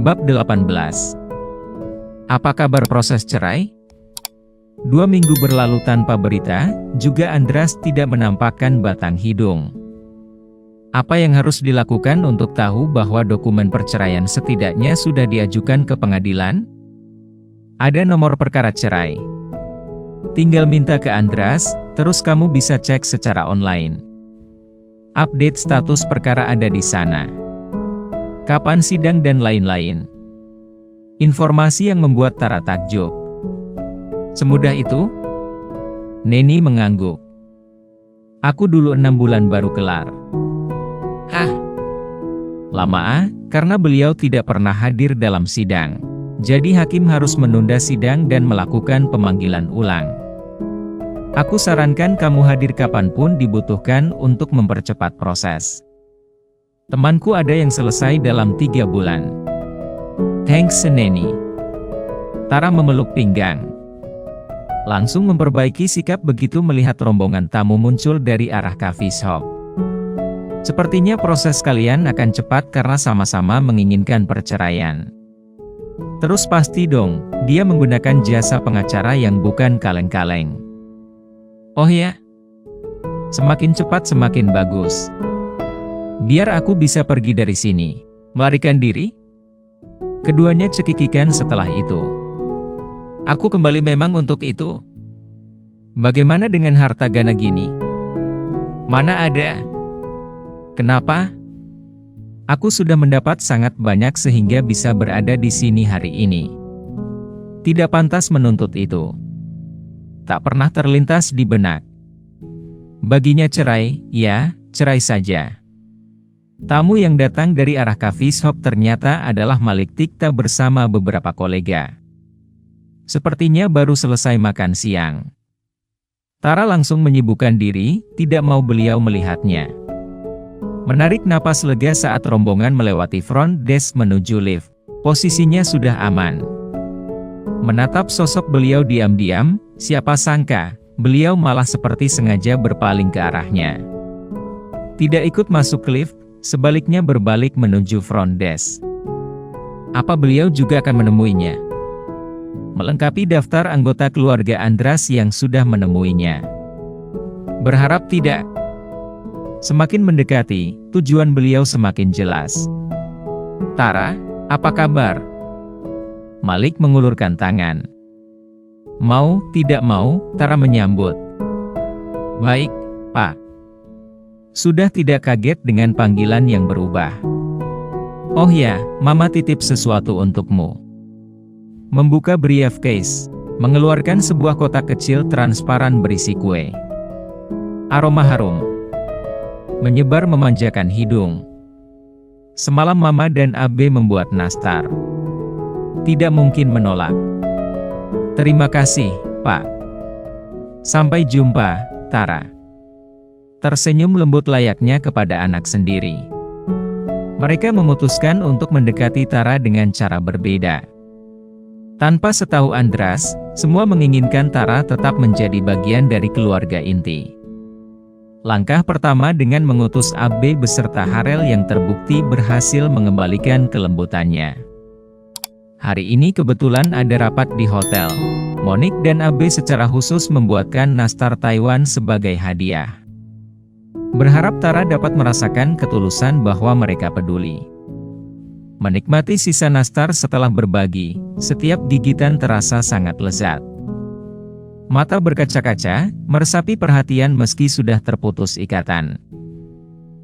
Bab 18. Apa kabar proses cerai? 2 minggu berlalu tanpa berita, juga Andras tidak menampakkan batang hidung. Apa yang harus dilakukan untuk tahu bahwa dokumen perceraian setidaknya sudah diajukan ke pengadilan? Ada nomor perkara cerai. Tinggal minta ke Andras, terus kamu bisa cek secara online. Update status perkara ada di sana. Kapan sidang dan lain-lain. Informasi yang membuat Tara takjub. Semudah itu? Neni mengangguk. Aku dulu 6 bulan baru kelar. Hah? Lama karena beliau tidak pernah hadir dalam sidang. Jadi hakim harus menunda sidang dan melakukan pemanggilan ulang. Aku sarankan kamu hadir kapanpun dibutuhkan untuk mempercepat proses. Temanku ada yang selesai dalam 3 bulan. Thanks Neni. Tara memeluk pinggang. Langsung memperbaiki sikap begitu melihat rombongan tamu muncul dari arah coffee shop. Sepertinya proses kalian akan cepat karena sama-sama menginginkan perceraian. Terus pasti dong, dia menggunakan jasa pengacara yang bukan kaleng-kaleng. Oh ya? Semakin cepat semakin bagus. Biar aku bisa pergi dari sini. Melarikan diri? Keduanya cekikikan setelah itu. Aku kembali memang untuk itu. Bagaimana dengan harta Gana gini? Mana ada? Kenapa? Aku sudah mendapat sangat banyak sehingga bisa berada di sini hari ini. Tidak pantas menuntut itu. Tak pernah terlintas di benak. Baginya cerai, ya, cerai saja. Tamu yang datang dari arah coffee shop ternyata adalah Malik Tikta bersama beberapa kolega. Sepertinya baru selesai makan siang. Tara langsung menyibukkan diri, tidak mau beliau melihatnya. Menarik napas lega saat rombongan melewati front desk menuju lift. Posisinya sudah aman. Menatap sosok beliau diam-diam, siapa sangka, beliau malah seperti sengaja berpaling ke arahnya. Tidak ikut masuk lift, sebaliknya berbalik menuju front desk. Apa beliau juga akan menemuinya? Melengkapi daftar anggota keluarga Andras yang sudah menemuinya. Berharap tidak. Semakin mendekati, tujuan beliau semakin jelas. Tara, apa kabar? Malik mengulurkan tangan. Mau, tidak mau, Tara menyambut. Baik, Pak. Sudah tidak kaget dengan panggilan yang berubah. Oh ya, Mama titip sesuatu untukmu. Membuka briefcase, mengeluarkan sebuah kotak kecil transparan berisi kue. Aroma harum menyebar memanjakan hidung. Semalam Mama dan Abe membuat nastar. Tidak mungkin menolak. Terima kasih, Pak. Sampai jumpa, Tara. Tersenyum lembut layaknya kepada anak sendiri. Mereka memutuskan untuk mendekati Tara dengan cara berbeda. Tanpa setahu Andras, semua menginginkan Tara tetap menjadi bagian dari keluarga inti. Langkah pertama dengan mengutus Abe beserta Harel yang terbukti berhasil mengembalikan kelembutannya. Hari ini kebetulan ada rapat di hotel. Monik dan Abe secara khusus membuatkan nastar Taiwan sebagai hadiah. Berharap Tara dapat merasakan ketulusan bahwa mereka peduli. Menikmati sisa nastar setelah berbagi, setiap gigitan terasa sangat lezat. Mata berkaca-kaca, meresapi perhatian meski sudah terputus ikatan.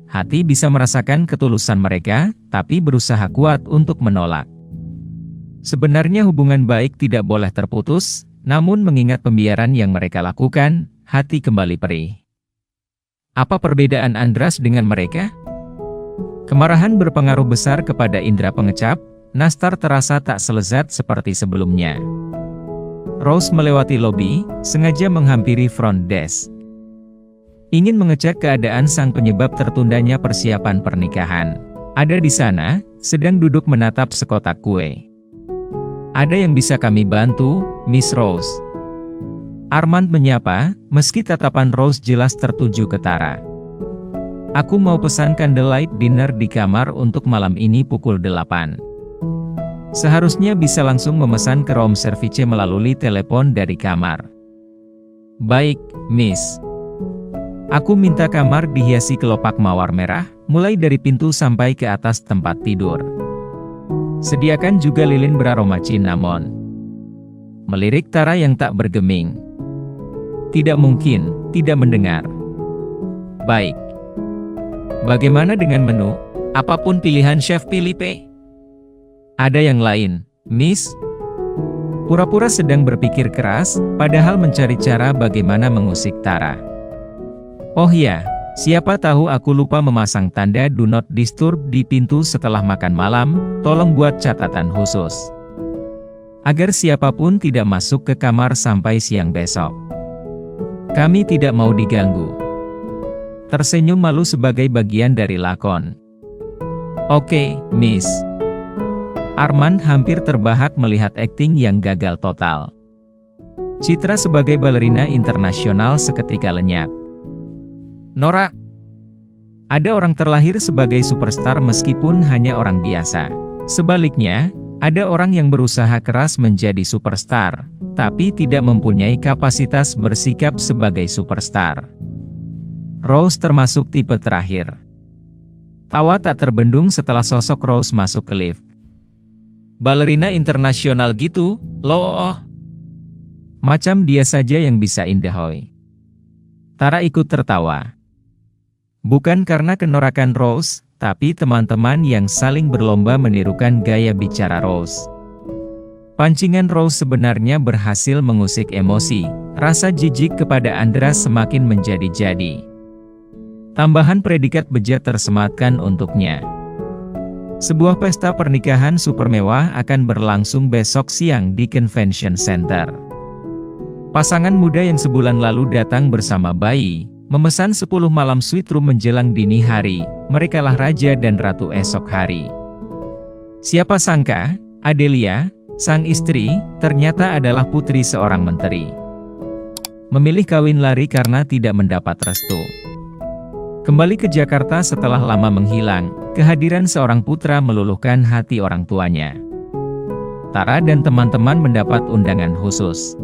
Hati bisa merasakan ketulusan mereka, tapi berusaha kuat untuk menolak. Sebenarnya hubungan baik tidak boleh terputus, namun mengingat pembiaran yang mereka lakukan, hati kembali perih. Apa perbedaan Andras dengan mereka? Kemarahan berpengaruh besar kepada indera pengecap, nastar terasa tak selezat seperti sebelumnya. Rose melewati lobi, sengaja menghampiri front desk. Ingin mengecek keadaan sang penyebab tertundanya persiapan pernikahan. Ada di sana, sedang duduk menatap sekotak kue. Ada yang bisa kami bantu, Miss Rose? Armand menyapa, meski tatapan Rose jelas tertuju ke Tara. Aku mau pesan candlelight dinner di kamar untuk malam ini pukul 8. Seharusnya bisa langsung memesan ke room service melalui telepon dari kamar. Baik, Miss. Aku minta kamar dihiasi kelopak mawar merah, mulai dari pintu sampai ke atas tempat tidur. Sediakan juga lilin beraroma cinnamon. Melirik Tara yang tak bergeming. Tidak mungkin, tidak mendengar. Baik. Bagaimana dengan menu? Apapun pilihan Chef Philippe? Ada yang lain, Miss? Pura-pura sedang berpikir keras, padahal mencari cara bagaimana mengusik Tara. Oh iya, siapa tahu aku lupa memasang tanda Do Not Disturb di pintu setelah makan malam, tolong buat catatan khusus. Agar siapapun tidak masuk ke kamar sampai siang besok. Kami tidak mau diganggu. Tersenyum malu sebagai bagian dari lakon. Oke, Miss. Arman hampir terbahak melihat akting yang gagal total. Citra sebagai balerina internasional seketika lenyap. Nora. Ada orang terlahir sebagai superstar meskipun hanya orang biasa. Sebaliknya, ada orang yang berusaha keras menjadi superstar, tapi tidak mempunyai kapasitas bersikap sebagai superstar. Rose termasuk tipe terakhir. Tawa tak terbendung setelah sosok Rose masuk ke lift. Balerina internasional gitu, loh. Macam dia saja yang bisa indahoy. Tara ikut tertawa. Bukan karena kenorakan Rose, tapi teman-teman yang saling berlomba menirukan gaya bicara Rose. Pancingan Rose sebenarnya berhasil mengusik emosi, rasa jijik kepada Andras semakin menjadi-jadi. Tambahan predikat bejat tersematkan untuknya. Sebuah pesta pernikahan super mewah akan berlangsung besok siang di Convention Center. Pasangan muda yang sebulan lalu datang bersama bayi, memesan 10 malam suite room menjelang dini hari, merekalah raja dan ratu esok hari. Siapa sangka, Adelia, sang istri, ternyata adalah putri seorang menteri. Memilih kawin lari karena tidak mendapat restu. Kembali ke Jakarta setelah lama menghilang, kehadiran seorang putra meluluhkan hati orang tuanya. Tara dan teman-teman mendapat undangan khusus.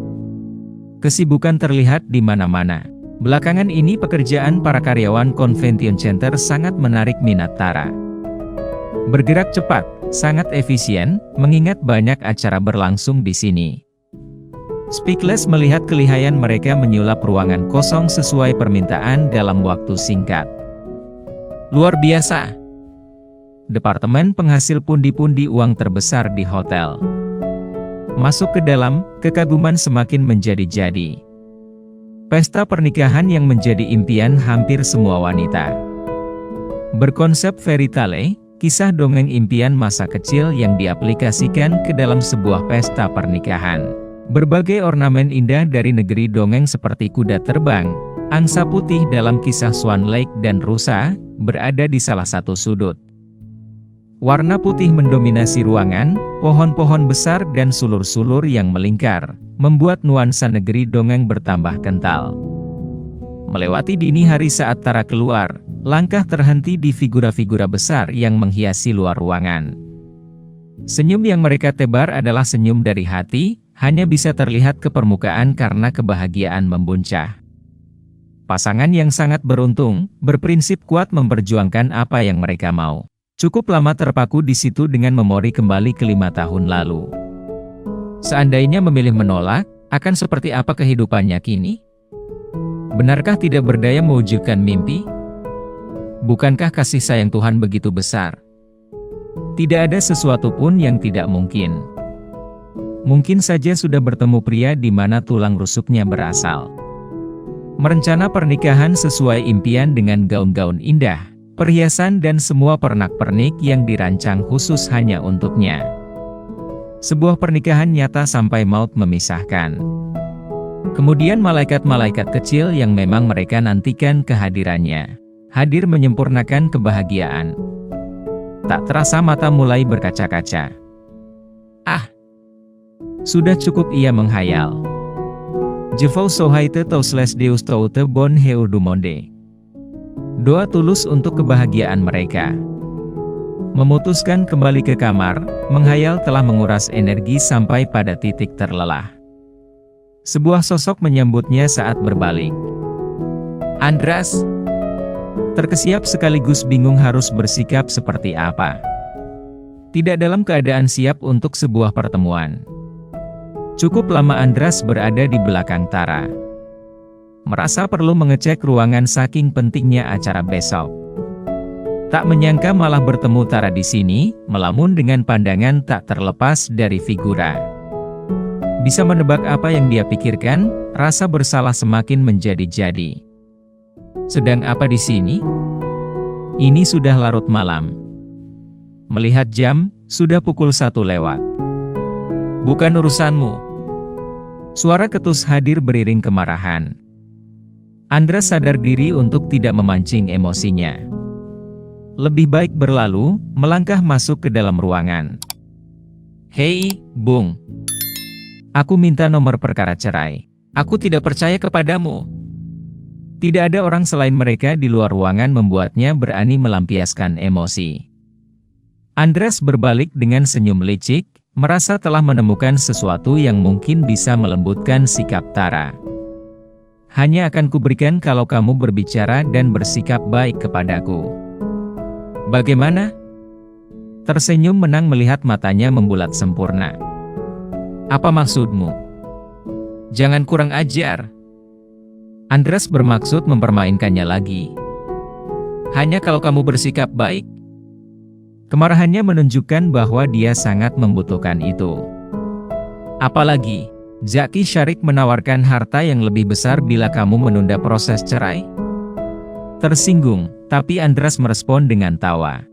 Kesibukan terlihat di mana-mana. Belakangan ini pekerjaan para karyawan Convention Center sangat menarik minat Tara. Bergerak cepat, sangat efisien, mengingat banyak acara berlangsung di sini. Speechless melihat kelihayan mereka menyulap ruangan kosong sesuai permintaan dalam waktu singkat. Luar biasa. Departemen penghasil pundi-pundi uang terbesar di hotel. Masuk ke dalam, kekaguman semakin menjadi-jadi. Pesta pernikahan yang menjadi impian hampir semua wanita. Berkonsep fairy tale, kisah dongeng impian masa kecil yang diaplikasikan ke dalam sebuah pesta pernikahan. Berbagai ornamen indah dari negeri dongeng seperti kuda terbang, angsa putih dalam kisah Swan Lake dan rusa, berada di salah satu sudut. Warna putih mendominasi ruangan, pohon-pohon besar dan sulur-sulur yang melingkar, membuat nuansa negeri dongeng bertambah kental. Melewati dini hari saat Tara keluar, langkah terhenti di figura-figura besar yang menghiasi luar ruangan. Senyum yang mereka tebar adalah senyum dari hati, hanya bisa terlihat ke permukaan karena kebahagiaan membuncah. Pasangan yang sangat beruntung, berprinsip kuat memperjuangkan apa yang mereka mau. Cukup lama terpaku di situ dengan memori kembali ke 5 tahun lalu. Seandainya memilih menolak, akan seperti apa kehidupannya kini? Benarkah tidak berdaya mewujudkan mimpi? Bukankah kasih sayang Tuhan begitu besar? Tidak ada sesuatu pun yang tidak mungkin. Mungkin saja sudah bertemu pria di mana tulang rusuknya berasal. Merencana pernikahan sesuai impian dengan gaun-gaun indah, perhiasan dan semua pernak-pernik yang dirancang khusus hanya untuknya. Sebuah pernikahan nyata sampai maut memisahkan. Kemudian malaikat-malaikat kecil yang memang mereka nantikan kehadirannya, hadir menyempurnakan kebahagiaan. Tak terasa mata mulai berkaca-kaca. Ah! Sudah cukup ia menghayal. Je vous souhaite tous les dieux toute bonne heur du monde. Doa tulus untuk kebahagiaan mereka. Memutuskan kembali ke kamar, menghayal telah menguras energi sampai pada titik terlelah. Sebuah sosok menyambutnya saat berbalik. Andras terkesiap sekaligus bingung harus bersikap seperti apa. Tidak dalam keadaan siap untuk sebuah pertemuan. Cukup lama Andras berada di belakang Tara. Merasa perlu mengecek ruangan saking pentingnya acara besok. Tak menyangka malah bertemu Tara di sini, melamun dengan pandangan tak terlepas dari figura. Bisa menebak apa yang dia pikirkan, rasa bersalah semakin menjadi-jadi. Sedang apa di sini? Ini sudah larut malam. Melihat jam, sudah pukul 1 lewat. Bukan urusanmu. Suara ketus hadir beriring kemarahan. Andras sadar diri untuk tidak memancing emosinya. Lebih baik berlalu, melangkah masuk ke dalam ruangan. Hei, Bung. Aku minta nomor perkara cerai. Aku tidak percaya kepadamu. Tidak ada orang selain mereka di luar ruangan membuatnya berani melampiaskan emosi. Andras berbalik dengan senyum licik, merasa telah menemukan sesuatu yang mungkin bisa melembutkan sikap Tara. Hanya akan kuberikan kalau kamu berbicara dan bersikap baik kepadaku. Bagaimana? Tersenyum menang melihat matanya membulat sempurna. Apa maksudmu? Jangan kurang ajar. Andras bermaksud mempermainkannya lagi. Hanya kalau kamu bersikap baik. Kemarahannya menunjukkan bahwa dia sangat membutuhkan itu. Apalagi, Zaki Sharik menawarkan harta yang lebih besar bila kamu menunda proses cerai. Tersinggung, tapi Andras merespon dengan tawa.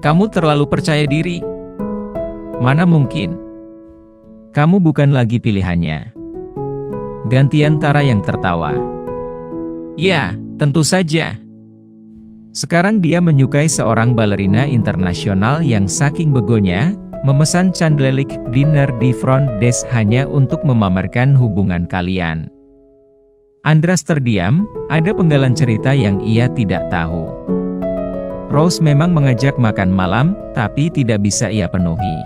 Kamu terlalu percaya diri. Mana mungkin? Kamu bukan lagi pilihannya. Gantian Tara yang tertawa. Ya, tentu saja. Sekarang dia menyukai seorang balerina internasional yang saking begonya, memesan candlelit dinner di front desk hanya untuk memamerkan hubungan kalian. Andras terdiam, ada penggalan cerita yang ia tidak tahu. Rose memang mengajak makan malam, tapi tidak bisa ia penuhi.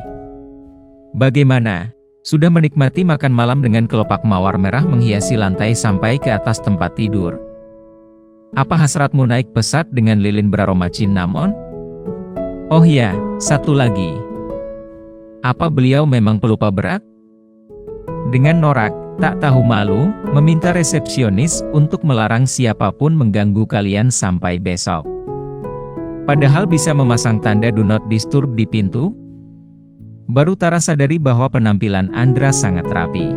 Bagaimana? Sudah menikmati makan malam dengan kelopak mawar merah menghiasi lantai sampai ke atas tempat tidur? Apa hasratmu naik pesat dengan lilin beraroma cinnamon? Oh ya, satu lagi. Apa beliau memang pelupa berat? Dengan norak, tak tahu malu, meminta resepsionis untuk melarang siapapun mengganggu kalian sampai besok. Padahal bisa memasang tanda do not disturb di pintu. Baru Tara sadari bahwa penampilan Andras sangat rapi.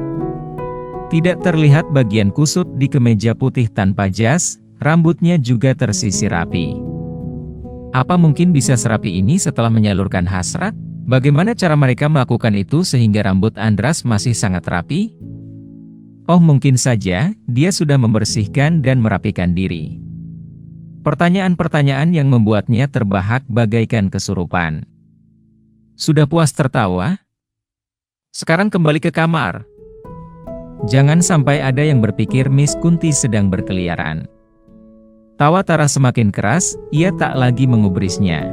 Tidak terlihat bagian kusut di kemeja putih tanpa jas, rambutnya juga tersisir rapi. Apa mungkin bisa serapi ini setelah menyalurkan hasrat? Bagaimana cara mereka melakukan itu sehingga rambut Andras masih sangat rapi? Oh mungkin saja, dia sudah membersihkan dan merapikan diri. Pertanyaan-pertanyaan yang membuatnya terbahak bagaikan kesurupan. Sudah puas tertawa? Sekarang kembali ke kamar. Jangan sampai ada yang berpikir Miss Kunti sedang berkeliaran. Tawa Tara semakin keras, ia tak lagi mengubrisnya.